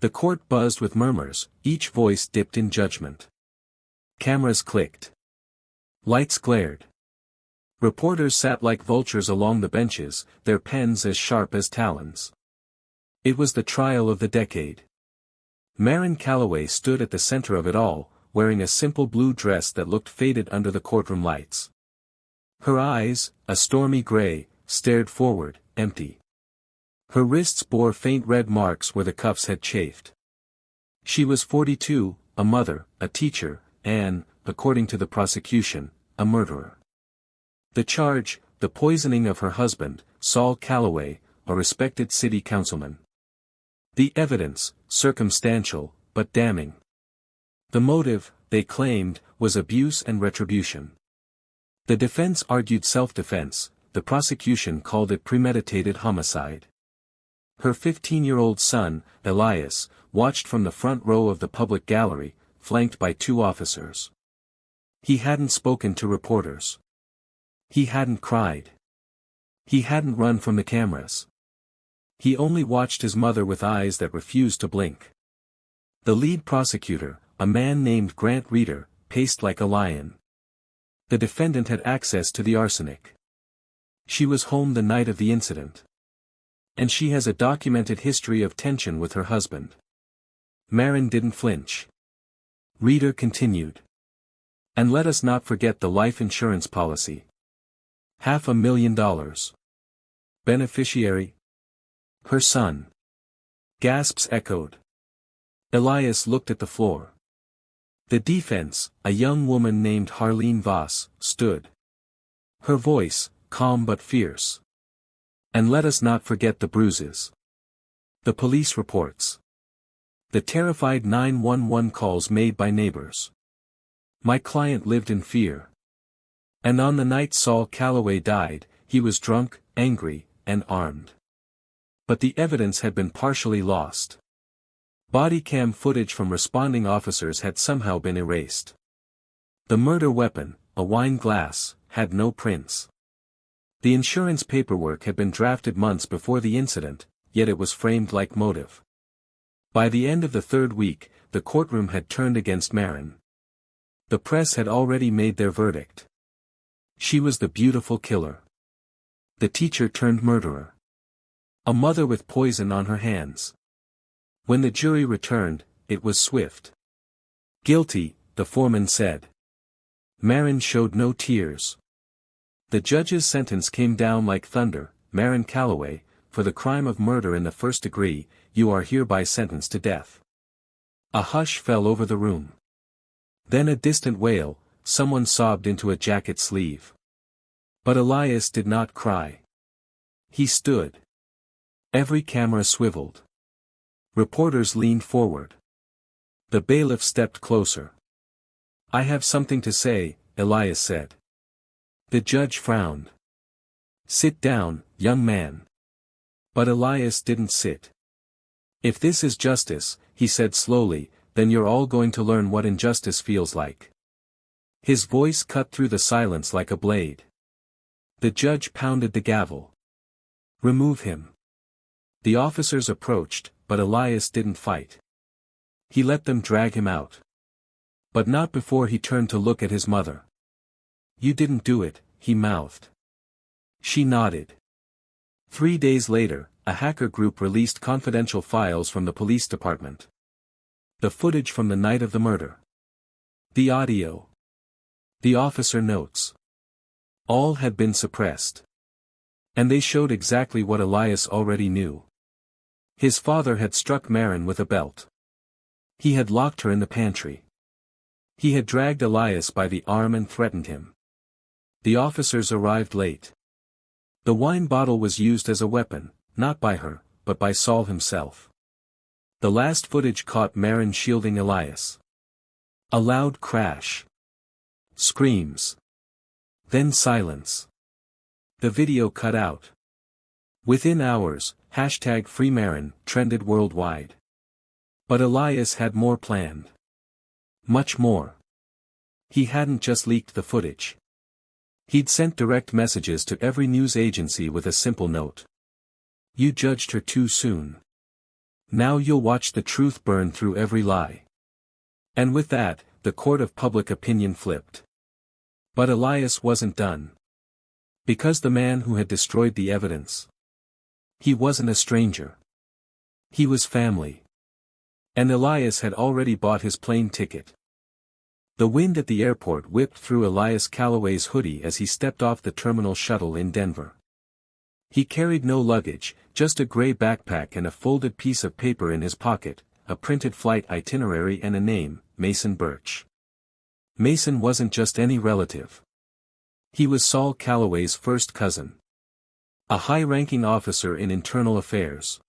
The court buzzed with murmurs, each voice dipped in judgment. Cameras clicked. Lights glared. Reporters sat like vultures along the benches, their pens as sharp as talons. It was the trial of the decade. Marin Calloway stood at the center of it all, wearing a simple blue dress that looked faded under the courtroom lights. Her eyes, a stormy gray, stared forward, empty. Her wrists bore faint red marks where the cuffs had chafed. She was 42, a mother, a teacher, and, according to the prosecution, a murderer. The charge, the poisoning of her husband, Saul Calloway, a respected city councilman. The evidence, circumstantial, but damning. The motive, they claimed, was abuse and retribution. The defense argued self-defense, the prosecution called it premeditated homicide. Her 15-year-old son, Elias, watched from the front row of the public gallery, flanked by 2 officers. He hadn't spoken to reporters. He hadn't cried. He hadn't run from the cameras. He only watched his mother with eyes that refused to blink. The lead prosecutor, a man named Grant Reeder, paced like a lion. The defendant had access to the arsenic. She was home the night of the incident. And she has a documented history of tension with her husband. Marin didn't flinch. Reeder continued. And let us not forget the life insurance policy. $500,000. Beneficiary? Her son. Gasps echoed. Elias looked at the floor. The defense, a young woman named Harleen Voss, stood. Her voice, calm but fierce. And let us not forget the bruises. The police reports. The terrified 911 calls made by neighbors. My client lived in fear. And on the night Saul Calloway died, he was drunk, angry, and armed. But the evidence had been partially lost. Body cam footage from responding officers had somehow been erased. The murder weapon, a wine glass, had no prints. The insurance paperwork had been drafted months before the incident, yet it was framed like motive. By the end of the 3rd week, the courtroom had turned against Marin. The press had already made their verdict. She was the beautiful killer. The teacher turned murderer. A mother with poison on her hands. When the jury returned, it was swift. Guilty, the foreman said. Marin showed no tears. The judge's sentence came down like thunder. Marin Calloway, for the crime of murder in the 1st degree, you are hereby sentenced to death. A hush fell over the room. Then a distant wail, someone sobbed into a jacket sleeve. But Elias did not cry. He stood. Every camera swiveled. Reporters leaned forward. The bailiff stepped closer. I have something to say, Elias said. The judge frowned. Sit down, young man. But Elias didn't sit. If this is justice, he said slowly, then you're all going to learn what injustice feels like. His voice cut through the silence like a blade. The judge pounded the gavel. Remove him. The officers approached, but Elias didn't fight. He let them drag him out. But not before he turned to look at his mother. You didn't do it, he mouthed. She nodded. 3 days later, a hacker group released confidential files from the police department. The footage from the night of the murder. The audio. The officer notes. All had been suppressed. And they showed exactly what Elias already knew. His father had struck Marin with a belt. He had locked her in the pantry. He had dragged Elias by the arm and threatened him. The officers arrived late. The wine bottle was used as a weapon, not by her, but by Saul himself. The last footage caught Marin shielding Elias. A loud crash. Screams. Then silence. The video cut out. Within hours, #FreeMarin trended worldwide. But Elias had more planned. Much more. He hadn't just leaked the footage. He'd sent direct messages to every news agency with a simple note. You judged her too soon. Now you'll watch the truth burn through every lie. And with that, the court of public opinion flipped. But Elias wasn't done. Because the man who had destroyed the evidence. He wasn't a stranger. He was family. And Elias had already bought his plane ticket. The wind at the airport whipped through Elias Calloway's hoodie as he stepped off the terminal shuttle in Denver. He carried no luggage, just a gray backpack and a folded piece of paper in his pocket, a printed flight itinerary and a name, Mason Birch. Mason wasn't just any relative. He was Saul Calloway's first cousin. A high-ranking officer in internal affairs.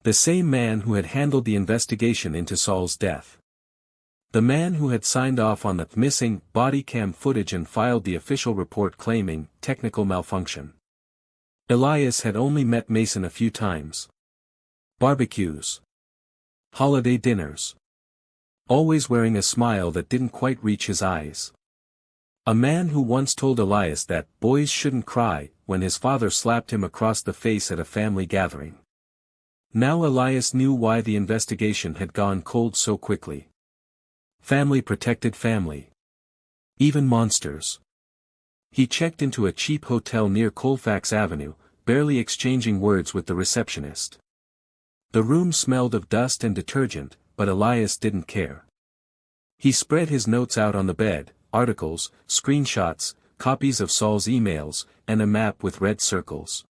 The same man who had handled the investigation into Saul's death. The man who had signed off on the missing body cam footage and filed the official report claiming technical malfunction. Elias had only met Mason a few times. Barbecues. Holiday dinners. Always wearing a smile that didn't quite reach his eyes. A man who once told Elias that boys shouldn't cry when his father slapped him across the face at a family gathering. Now Elias knew why the investigation had gone cold so quickly. Family protected family. Even monsters. He checked into a cheap hotel near Colfax Avenue, barely exchanging words with the receptionist. The room smelled of dust and detergent, but Elias didn't care. He spread his notes out on the bed, articles, screenshots, copies of Saul's emails, and a map with red circles.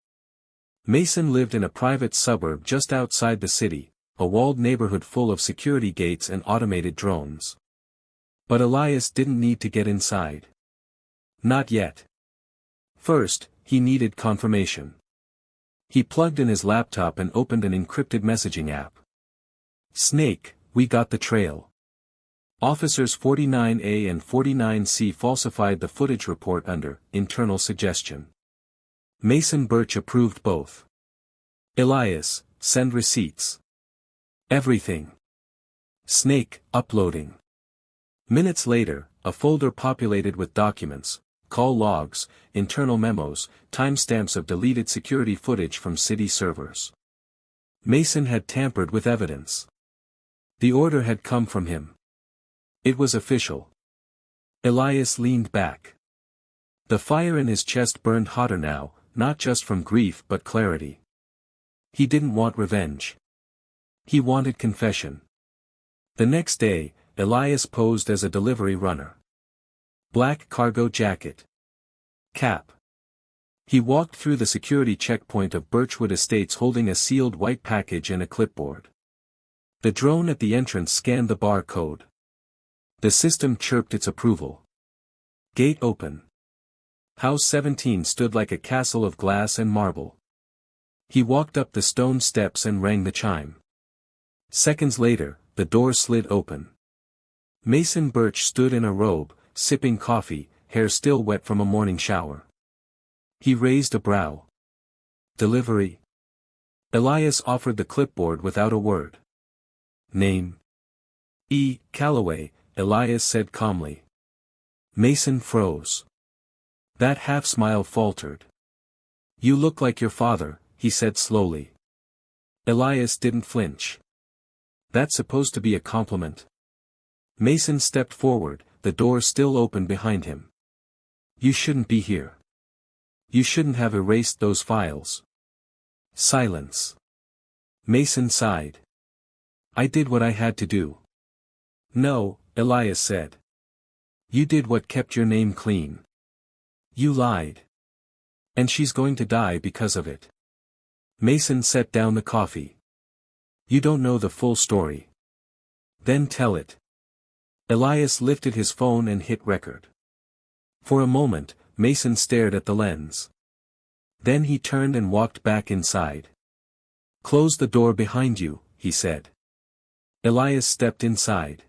Mason lived in a private suburb just outside the city, a walled neighborhood full of security gates and automated drones. But Elias didn't need to get inside. Not yet. First, he needed confirmation. He plugged in his laptop and opened an encrypted messaging app. Snake, we got the trail. Officers 49A and 49C falsified the footage report under internal suggestion. Mason Birch approved both. Elias, send receipts. Everything. Snake, uploading. Minutes later, a folder populated with documents, call logs, internal memos, timestamps of deleted security footage from city servers. Mason had tampered with evidence. The order had come from him. It was official. Elias leaned back. The fire in his chest burned hotter now, not just from grief but clarity. He didn't want revenge. He wanted confession. The next day, Elias posed as a delivery runner. Black cargo jacket. Cap. He walked through the security checkpoint of Birchwood Estates holding a sealed white package and a clipboard. The drone at the entrance scanned the bar code. The system chirped its approval. Gate open. House 17 stood like a castle of glass and marble. He walked up the stone steps and rang the chime. Seconds later, the door slid open. Mason Birch stood in a robe, sipping coffee, hair still wet from a morning shower. He raised a brow. Delivery. Elias offered the clipboard without a word. Name. E. Calloway, Elias said calmly. Mason froze. That half-smile faltered. You look like your father, he said slowly. Elias didn't flinch. That's supposed to be a compliment. Mason stepped forward, the door still open behind him. You shouldn't be here. You shouldn't have erased those files. Silence. Mason sighed. I did what I had to do. No, Elias said. You did what kept your name clean. You lied. And she's going to die because of it. Mason set down the coffee. You don't know the full story. Then tell it. Elias lifted his phone and hit record. For a moment, Mason stared at the lens. Then he turned and walked back inside. Close the door behind you, he said. Elias stepped inside.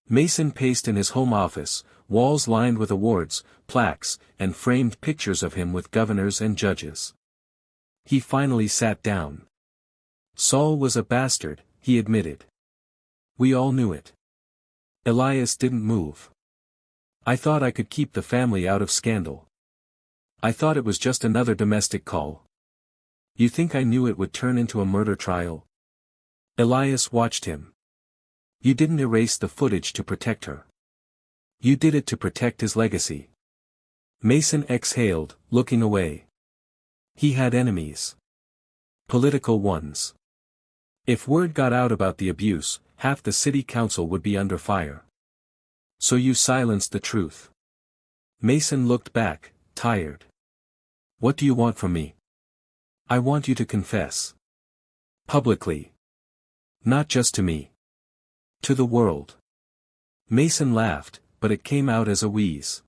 Mason paced in his home office, walls lined with awards, plaques, and framed pictures of him with governors and judges. He finally sat down. Saul was a bastard, he admitted. We all knew it. Elias didn't move. I thought I could keep the family out of scandal. I thought it was just another domestic call. You think I knew it would turn into a murder trial? Elias watched him. You didn't erase the footage to protect her. You did it to protect his legacy. Mason exhaled, looking away. He had enemies. Political ones. If word got out about the abuse, half the city council would be under fire. So you silenced the truth. Mason looked back, tired. What do you want from me? I want you to confess. Publicly. Not just to me. To the world. Mason laughed, but it came out as a wheeze.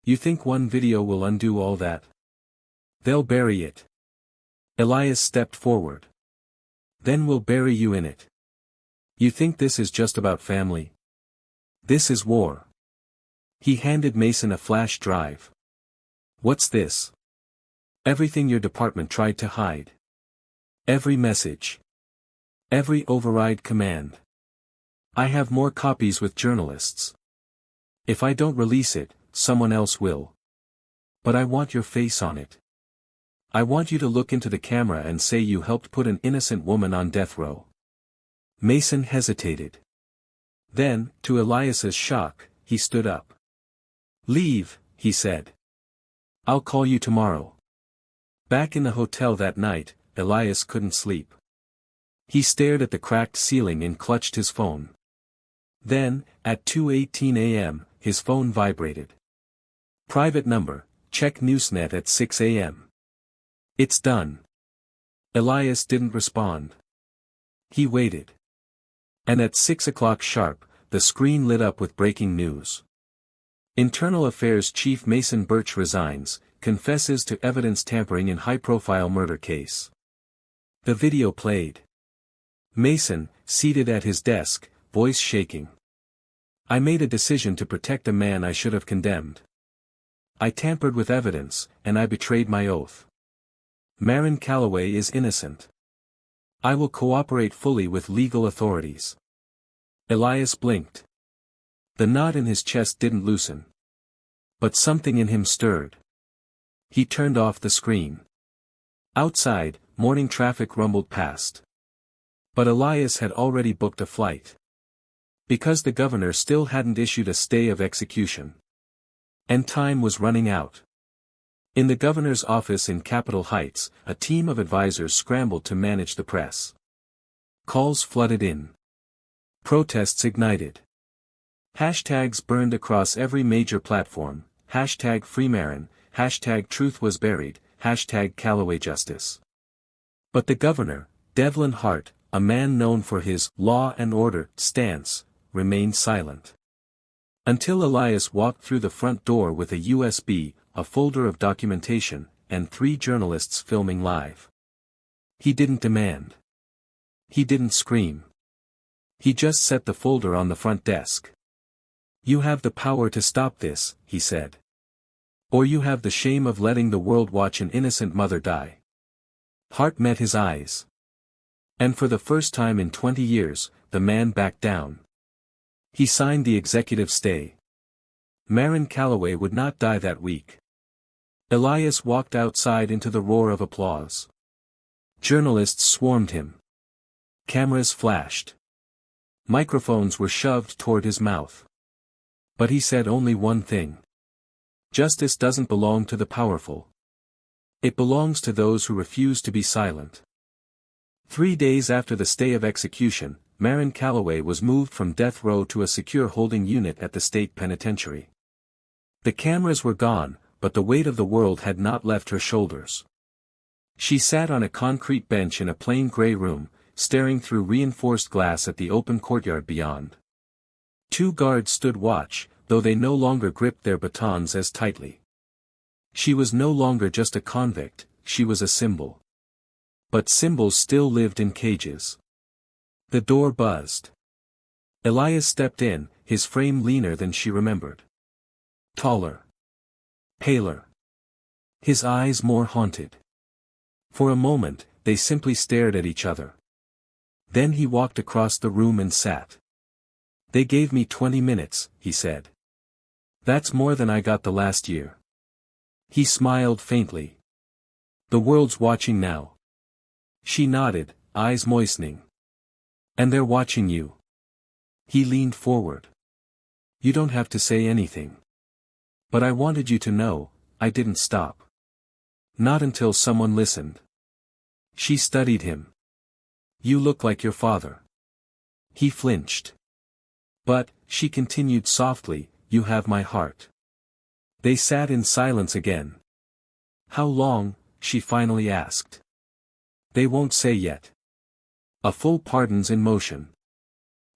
You think one video will undo all that? They'll bury it. Elias stepped forward. Then we'll bury you in it. You think this is just about family? This is war. He handed Mason a flash drive. What's this? Everything your department tried to hide. Every message. Every override command. I have more copies with journalists. If I don't release it, someone else will. But I want your face on it. I want you to look into the camera and say you helped put an innocent woman on death row. Mason hesitated. Then, to Elias's shock, he stood up. Leave, he said. I'll call you tomorrow. Back in the hotel that night, Elias couldn't sleep. He stared at the cracked ceiling and clutched his phone. Then, at 2:18 a.m., his phone vibrated. Private number, check Newsnet at 6 a.m. It's done. Elias didn't respond. He waited. And at 6 o'clock sharp, the screen lit up with breaking news. Internal Affairs Chief Mason Birch resigns, confesses to evidence tampering in high-profile murder case. The video played. Mason, seated at his desk, voice shaking. I made a decision to protect a man I should have condemned. I tampered with evidence, and I betrayed my oath. Marin Calloway is innocent. I will cooperate fully with legal authorities. Elias blinked. The knot in his chest didn't loosen. But something in him stirred. He turned off the screen. Outside, morning traffic rumbled past. But Elias had already booked a flight. Because the governor still hadn't issued a stay of execution. And time was running out. In the governor's office in Capitol Heights, a team of advisors scrambled to manage the press. Calls flooded in. Protests ignited. Hashtags burned across every major platform, hashtag #FreeMarin, hashtag Truth Was Buried, hashtag Calloway Justice. But the governor, Devlin Hart, a man known for his law and order stance, remained silent. Until Elias walked through the front door with a USB, a folder of documentation, and 3 journalists filming live. He didn't demand. He didn't scream. He just set the folder on the front desk. You have the power to stop this, he said. Or you have the shame of letting the world watch an innocent mother die. Hart met his eyes. And for the first time in 20 years, the man backed down. He signed the executive stay. Marin Calloway would not die that week. Elias walked outside into the roar of applause. Journalists swarmed him. Cameras flashed. Microphones were shoved toward his mouth. But he said only one thing. Justice doesn't belong to the powerful. It belongs to those who refuse to be silent. 3 days after the stay of execution, Marin Calloway was moved from death row to a secure holding unit at the state penitentiary. The cameras were gone, but the weight of the world had not left her shoulders. She sat on a concrete bench in a plain gray room, staring through reinforced glass at the open courtyard beyond. 2 guards stood watch, though they no longer gripped their batons as tightly. She was no longer just a convict, she was a symbol. But symbols still lived in cages. The door buzzed. Elias stepped in, his frame leaner than she remembered. Taller. Paler. His eyes more haunted. For a moment, they simply stared at each other. Then he walked across the room and sat. They gave me 20 minutes, he said. That's more than I got the last year. He smiled faintly. The world's watching now. She nodded, eyes moistening. And they're watching you. He leaned forward. You don't have to say anything. But I wanted you to know, I didn't stop. Not until someone listened. She studied him. You look like your father. He flinched. But, she continued softly, you have my heart. They sat in silence again. How long? She finally asked. They won't say yet. A full pardon's in motion.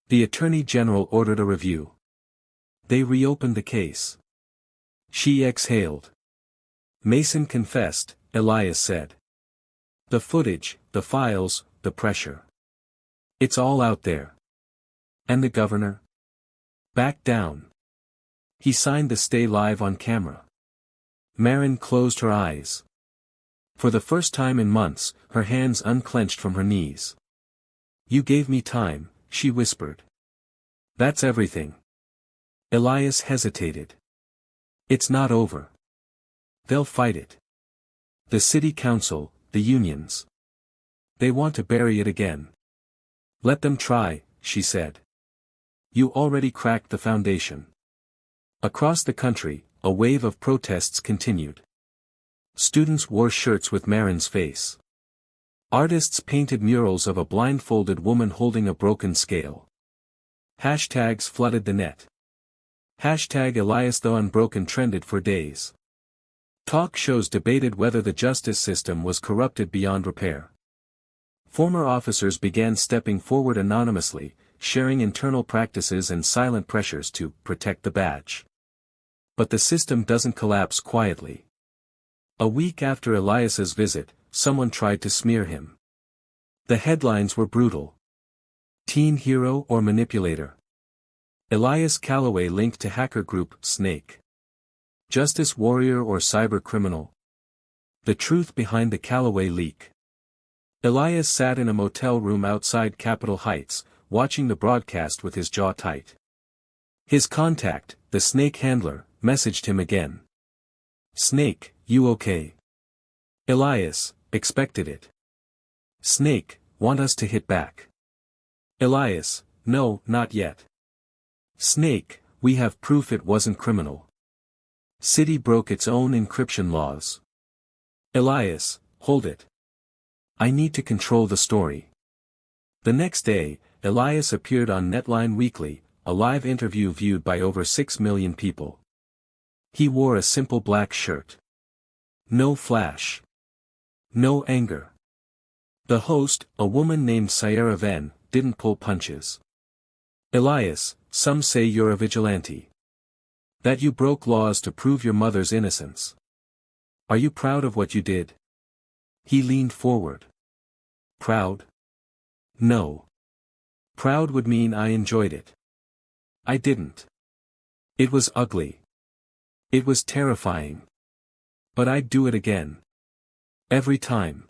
The Attorney General ordered a review. They reopened the case. She exhaled. Mason confessed, Elias said. The footage, the files, the pressure. It's all out there. And the governor? Back down. He signed the stay live on camera. Marin closed her eyes. For the first time in months, her hands unclenched from her knees. You gave me time, she whispered. That's everything. Elias hesitated. It's not over. They'll fight it. The city council, the unions. They want to bury it again. Let them try, she said. You already cracked the foundation. Across the country, a wave of protests continued. Students wore shirts with Marin's face. Artists painted murals of a blindfolded woman holding a broken scale. Hashtags flooded the net. Hashtag Elias the Unbroken trended for days. Talk shows debated whether the justice system was corrupted beyond repair. Former officers began stepping forward anonymously, sharing internal practices and silent pressures to protect the badge. But the system doesn't collapse quietly. A week after Elias's visit, someone tried to smear him. The headlines were brutal. Teen hero or manipulator. Elias Calloway linked to hacker group Snake. Justice warrior or cyber criminal. The truth behind the Calloway leak. Elias sat in a motel room outside Capitol Heights, watching the broadcast with his jaw tight. His contact, the Snake handler, messaged him again. Snake, you okay? Elias, expected it. Snake, want us to hit back? Elias, no, not yet. Snake, we have proof it wasn't criminal. City broke its own encryption laws. Elias, hold it. I need to control the story. The next day, Elias appeared on Netline Weekly, a live interview viewed by over 6 million people. He wore a simple black shirt. No flash. No anger. The host, a woman named Sierra Venn, didn't pull punches. Elias, some say you're a vigilante. That you broke laws to prove your mother's innocence. Are you proud of what you did? He leaned forward. Proud? No. Proud would mean I enjoyed it. I didn't. It was ugly. It was terrifying. But I'd do it again. Every time.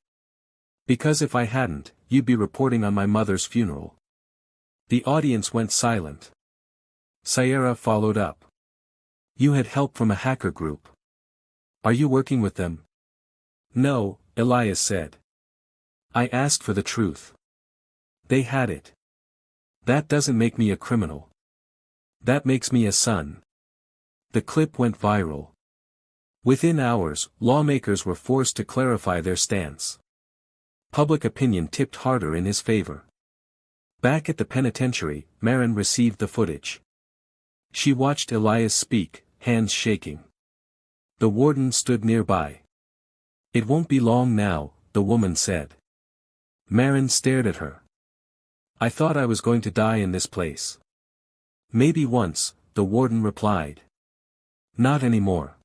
Because if I hadn't, you'd be reporting on my mother's funeral. The audience went silent. Sierra followed up. You had help from a hacker group. Are you working with them? No, Elias said. I asked for the truth. They had it. That doesn't make me a criminal. That makes me a son. The clip went viral. Within hours, lawmakers were forced to clarify their stance. Public opinion tipped harder in his favor. Back at the penitentiary, Marin received the footage. She watched Elias speak, hands shaking. The warden stood nearby. It won't be long now, the woman said. Marin stared at her. I thought I was going to die in this place. Maybe once, the warden replied. Not anymore.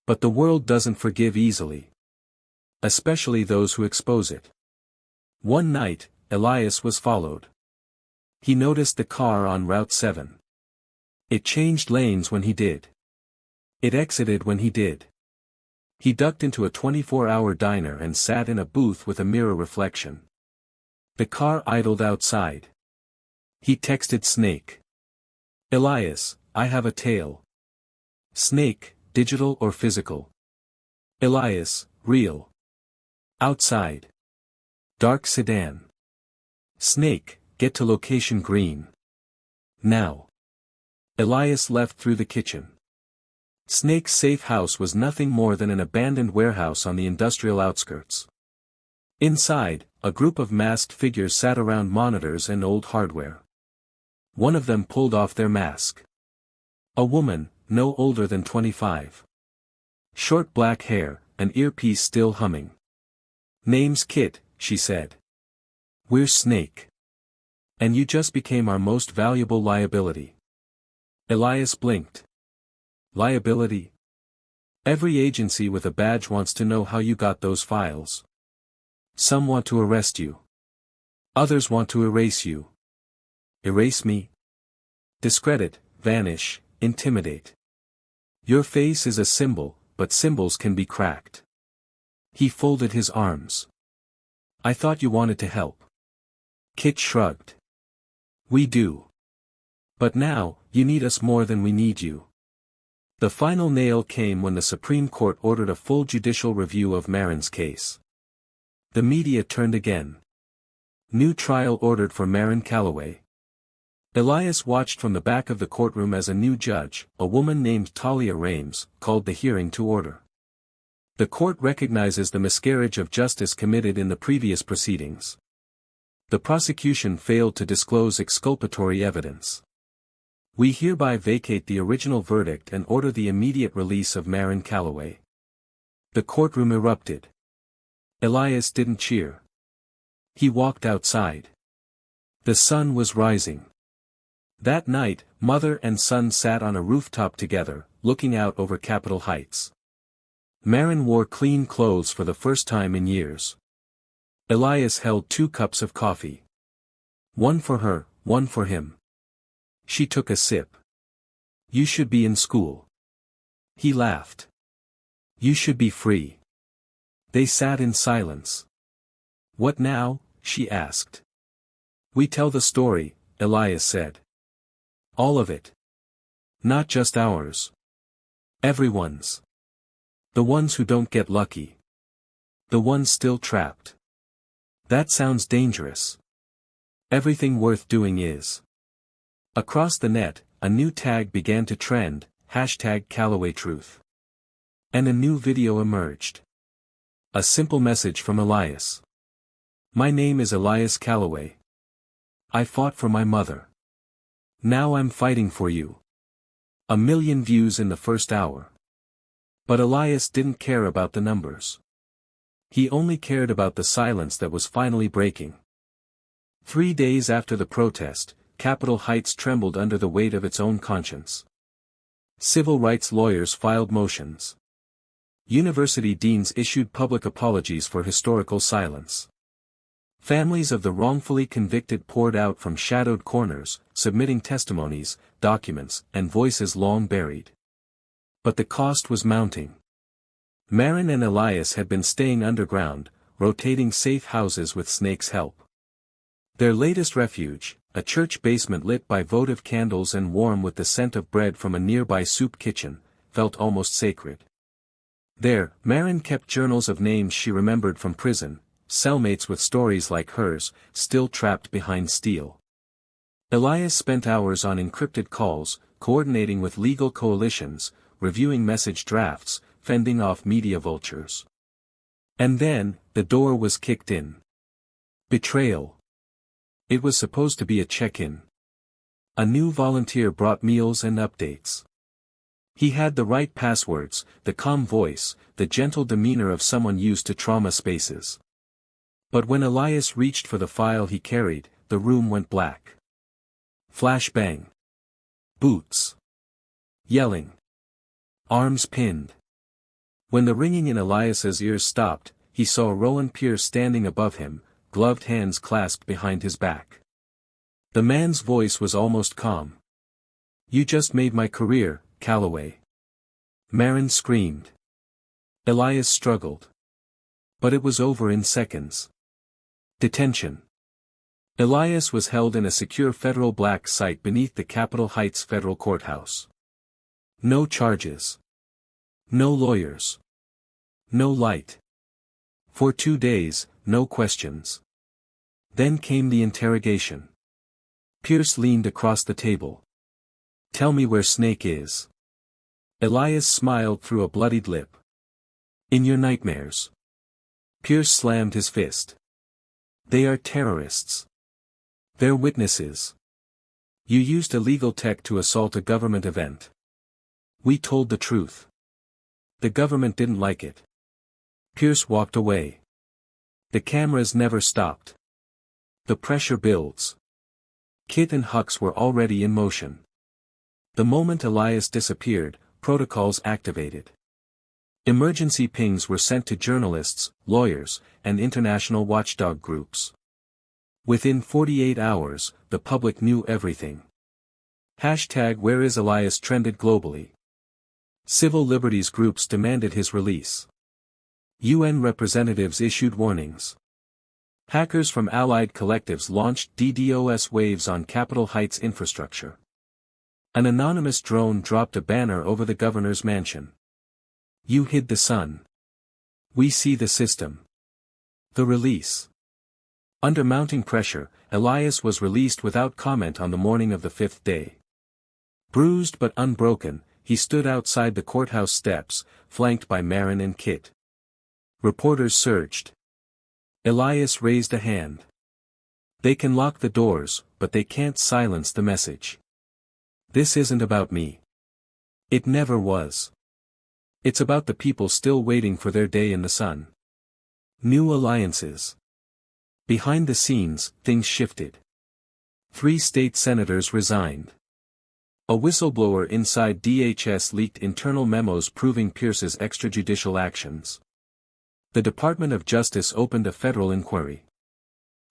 But the world doesn't forgive easily. Especially those who expose it. One night, Elias was followed. He noticed the car on Route 7. It changed lanes when he did. It exited when he did. He ducked into a 24-hour diner and sat in a booth with a mirror reflection. The car idled outside. He texted Snake. Elias, I have a tale. Snake, digital or physical? Elias, real. Outside. Dark sedan. Snake, get to location green. Now. Elias left through the kitchen. Snake's safe house was nothing more than an abandoned warehouse on the industrial outskirts. Inside, a group of masked figures sat around monitors and old hardware. One of them pulled off their mask. A woman, no older than 25. Short black hair, an earpiece still humming. "Name's Kit," she said. "We're Snake. And you just became our most valuable liability." Elias blinked. Liability? Every agency with a badge wants to know how you got those files. Some want to arrest you. Others want to erase you. Erase me? Discredit, vanish, intimidate. Your face is a symbol, but symbols can be cracked. He folded his arms. "I thought you wanted to help." Kit shrugged. "We do. But now, you need us more than we need you." The final nail came when the Supreme Court ordered a full judicial review of Marin's case. The media turned again. New trial ordered for Marin Calloway. Elias watched from the back of the courtroom as a new judge, a woman named Talia Rames, called the hearing to order. The court recognizes the miscarriage of justice committed in the previous proceedings. The prosecution failed to disclose exculpatory evidence. "We hereby vacate the original verdict and order the immediate release of Marin Calloway." The courtroom erupted. Elias didn't cheer. He walked outside. The sun was rising. That night, mother and son sat on a rooftop together, looking out over Capitol Heights. Marin wore clean clothes for the first time in years. Elias held 2 cups of coffee. One for her, one for him. She took a sip. "You should be in school." He laughed. "You should be free." They sat in silence. "What now?" she asked. "We tell the story," Elias said. "All of it. Not just ours. Everyone's. The ones who don't get lucky. The ones still trapped." "That sounds dangerous." "Everything worth doing is." Across the net, a new tag began to trend, #CallowayTruth. And a new video emerged. A simple message from Elias. "My name is Elias Calloway. I fought for my mother. Now I'm fighting for you." 1 million views in the first hour. But Elias didn't care about the numbers. He only cared about the silence that was finally breaking. 3 days after the protest, Capitol Heights trembled under the weight of its own conscience. Civil rights lawyers filed motions. University deans issued public apologies for historical silence. Families of the wrongfully convicted poured out from shadowed corners, submitting testimonies, documents, and voices long buried. But the cost was mounting. Marin and Elias had been staying underground, rotating safe houses with Snake's help. Their latest refuge, a church basement lit by votive candles and warm with the scent of bread from a nearby soup kitchen, felt almost sacred. There, Marin kept journals of names she remembered from prison, cellmates with stories like hers, still trapped behind steel. Elias spent hours on encrypted calls, coordinating with legal coalitions, reviewing message drafts, fending off media vultures. And then, the door was kicked in. Betrayal. It was supposed to be a check-in. A new volunteer brought meals and updates. He had the right passwords, the calm voice, the gentle demeanor of someone used to trauma spaces. But when Elias reached for the file he carried, the room went black. Flash bang. Boots. Yelling. Arms pinned. When the ringing in Elias's ears stopped, he saw Rowan Pierce standing above him, gloved hands clasped behind his back. The man's voice was almost calm. "You just made my career, Calloway." Marin screamed. Elias struggled. But it was over in seconds. Detention. Elias was held in a secure federal black site beneath the Capitol Heights federal courthouse. No charges. No lawyers. No light. For 2 days, no questions. Then came the interrogation. Pierce leaned across the table. Tell me where Snake is. Elias smiled through a bloodied lip. In your nightmares. Pierce slammed his fist. They are terrorists. They're witnesses. You used illegal tech to assault a government event. We told the truth. The government didn't like it. Pierce walked away. The cameras never stopped. The pressure builds. Kit and Hux were already in motion. The moment Elias disappeared, protocols activated. Emergency pings were sent to journalists, lawyers, and international watchdog groups. Within 48 hours, the public knew everything. #Where is Elias trended globally. Civil liberties groups demanded his release. UN representatives issued warnings. Hackers from allied collectives launched DDoS waves on Capitol Heights infrastructure. An anonymous drone dropped a banner over the governor's mansion. You hid the sun. We see the system. The release. Under mounting pressure, Elias was released without comment on the morning of the 5th day. Bruised but unbroken, he stood outside the courthouse steps, flanked by Marin and Kit. Reporters surged. Elias raised a hand. They can lock the doors, but they can't silence the message. This isn't about me. It never was. It's about the people still waiting for their day in the sun. New alliances. Behind the scenes, things shifted. 3 state senators resigned. A whistleblower inside DHS leaked internal memos proving Pierce's extrajudicial actions. The Department of Justice opened a federal inquiry.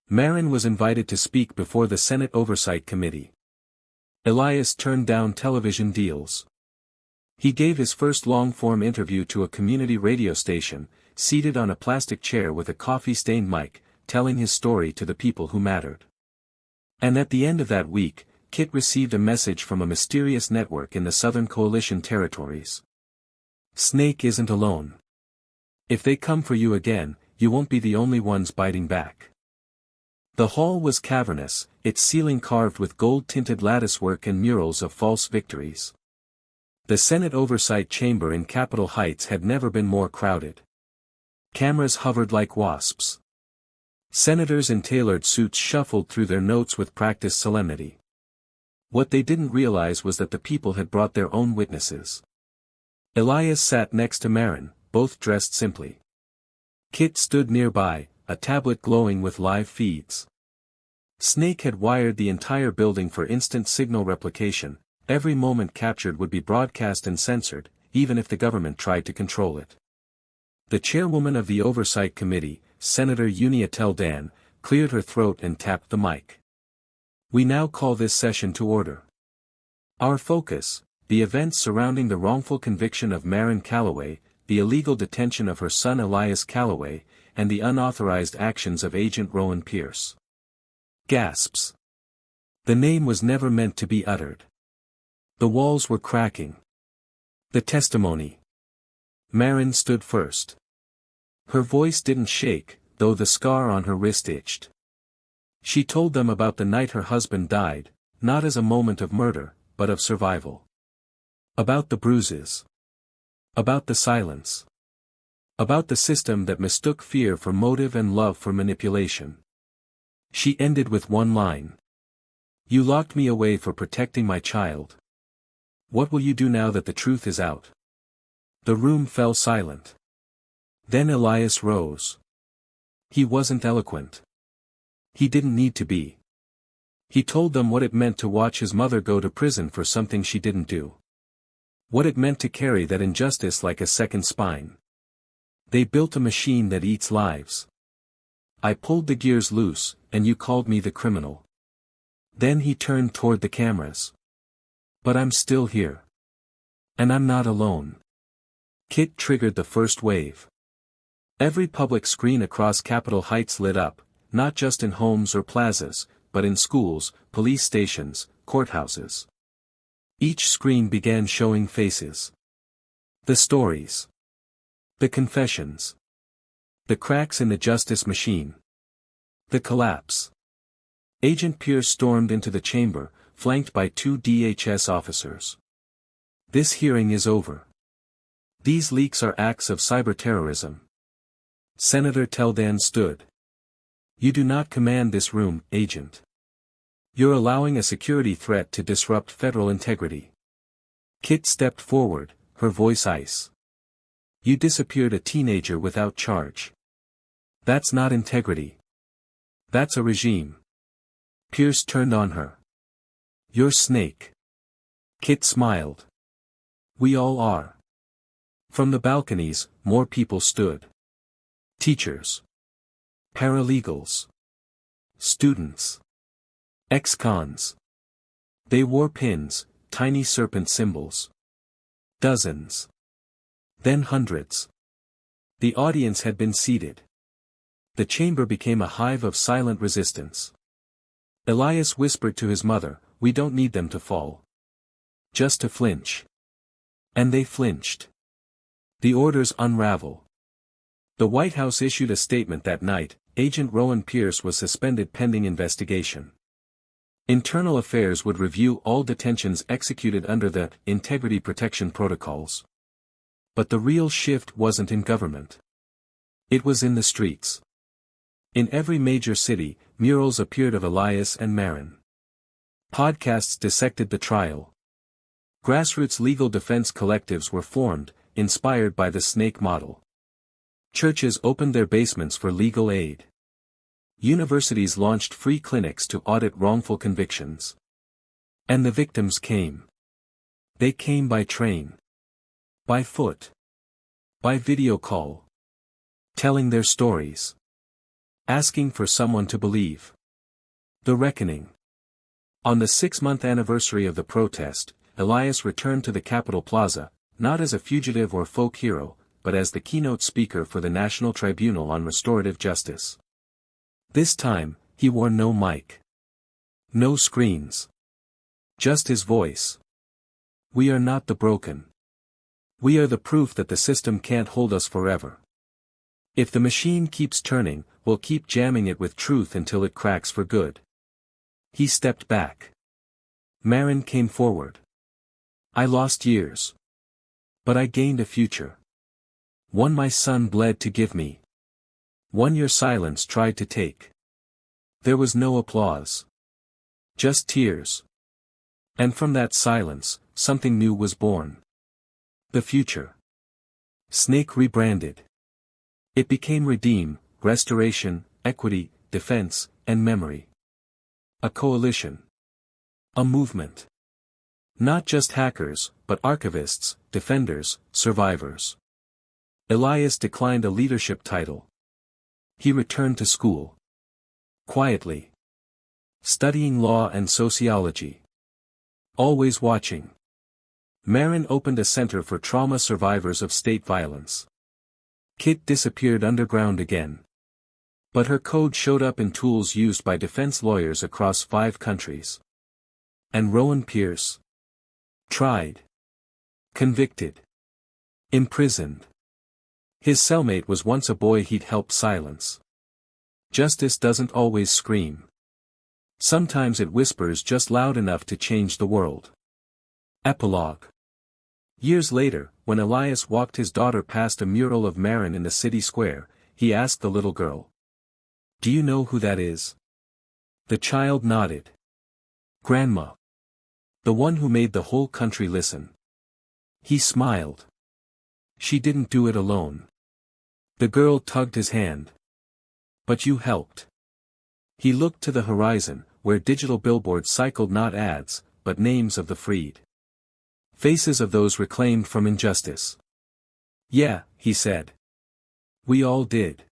Marin was invited to speak before the Senate Oversight Committee. Elias turned down television deals. He gave his first long-form interview to a community radio station, seated on a plastic chair with a coffee-stained mic, telling his story to the people who mattered. And at the end of that week, Kit received a message from a mysterious network in the Southern Coalition territories. Snake isn't alone. If they come for you again, you won't be the only ones biting back. The hall was cavernous, its ceiling carved with gold-tinted latticework and murals of false victories. The Senate Oversight Chamber in Capitol Heights had never been more crowded. Cameras hovered like wasps. Senators in tailored suits shuffled through their notes with practiced solemnity. What they didn't realize was that the people had brought their own witnesses. Elias sat next to Marin, both dressed simply. Kit stood nearby, a tablet glowing with live feeds. Snake had wired the entire building for instant signal replication. Every moment captured would be broadcast and censored, even if the government tried to control it. The chairwoman of the Oversight Committee, Senator Unia Teldan, cleared her throat and tapped the mic. We now call this session to order. Our focus, the events surrounding the wrongful conviction of Marin Calloway, the illegal detention of her son Elias Calloway, and the unauthorized actions of Agent Rowan Pierce. Gasps. The name was never meant to be uttered. The walls were cracking. The testimony. Marin stood first. Her voice didn't shake, though the scar on her wrist itched. She told them about the night her husband died, not as a moment of murder, but of survival. About the bruises. About the silence. About the system that mistook fear for motive and love for manipulation. She ended with one line. You locked me away for protecting my child. What will you do now that the truth is out? The room fell silent. Then Elias rose. He wasn't eloquent. He didn't need to be. He told them what it meant to watch his mother go to prison for something she didn't do. What it meant to carry that injustice like a second spine. They built a machine that eats lives. I pulled the gears loose, and you called me the criminal. Then he turned toward the cameras. But I'm still here. And I'm not alone. Kit triggered the first wave. Every public screen across Capitol Heights lit up, not just in homes or plazas, but in schools, police stations, courthouses. Each screen began showing faces. The stories. The confessions. The cracks in the justice machine. The collapse. Agent Pierce stormed into the chamber, flanked by 2 DHS officers. This hearing is over. These leaks are acts of cyber-terrorism. Senator Teldan stood. You do not command this room, Agent. You're allowing a security threat to disrupt federal integrity. Kit stepped forward, her voice ice. You disappeared a teenager without charge. That's not integrity. That's a regime. Pierce turned on her. You're Snake. Kit smiled. We all are. From the balconies, more people stood. Teachers. Paralegals. Students. Ex-cons. They wore pins, tiny serpent symbols. Dozens. Then hundreds. The audience had been seated. The chamber became a hive of silent resistance. Elias whispered to his mother, we don't need them to fall. Just to flinch. And they flinched. The orders unravel. The White House issued a statement that night, Agent Rowan Pierce was suspended pending investigation. Internal Affairs would review all detentions executed under the Integrity Protection Protocols. But the real shift wasn't in government. It was in the streets. In every major city, murals appeared of Elias and Marin. Podcasts dissected the trial. Grassroots legal defense collectives were formed, inspired by the Snake model. Churches opened their basements for legal aid. Universities launched free clinics to audit wrongful convictions. And the victims came. They came by train. By foot. By video call. Telling their stories. Asking for someone to believe. The reckoning. On the 6-month anniversary of the protest, Elias returned to the Capitol Plaza, not as a fugitive or folk hero, but as the keynote speaker for the National Tribunal on Restorative Justice. This time, he wore no mic. No screens. Just his voice. We are not the broken. We are the proof that the system can't hold us forever. If the machine keeps turning, we'll keep jamming it with truth until it cracks for good. He stepped back. Marin came forward. I lost years. But I gained a future. One my son bled to give me. One your silence tried to take. There was no applause. Just tears. And from that silence, something new was born. The future. Snake rebranded. It became Redeem, Restoration, Equity, Defense, and Memory. A coalition. A movement. Not just hackers, but archivists, defenders, survivors. Elias declined a leadership title. He returned to school. Quietly. Studying law and sociology. Always watching. Marin opened a center for trauma survivors of state violence. Kit disappeared underground again. But her code showed up in tools used by defense lawyers across 5 countries. And Rowan Pierce. Tried. Convicted. Imprisoned. His cellmate was once a boy he'd helped silence. Justice doesn't always scream. Sometimes it whispers just loud enough to change the world. Epilogue. Years later, when Elias walked his daughter past a mural of Marin in the city square, he asked the little girl. Do you know who that is? The child nodded. Grandma. The one who made the whole country listen. He smiled. She didn't do it alone. The girl tugged his hand. But you helped. He looked to the horizon, where digital billboards cycled not ads, but names of the freed. Faces of those reclaimed from injustice. Yeah, he said. We all did.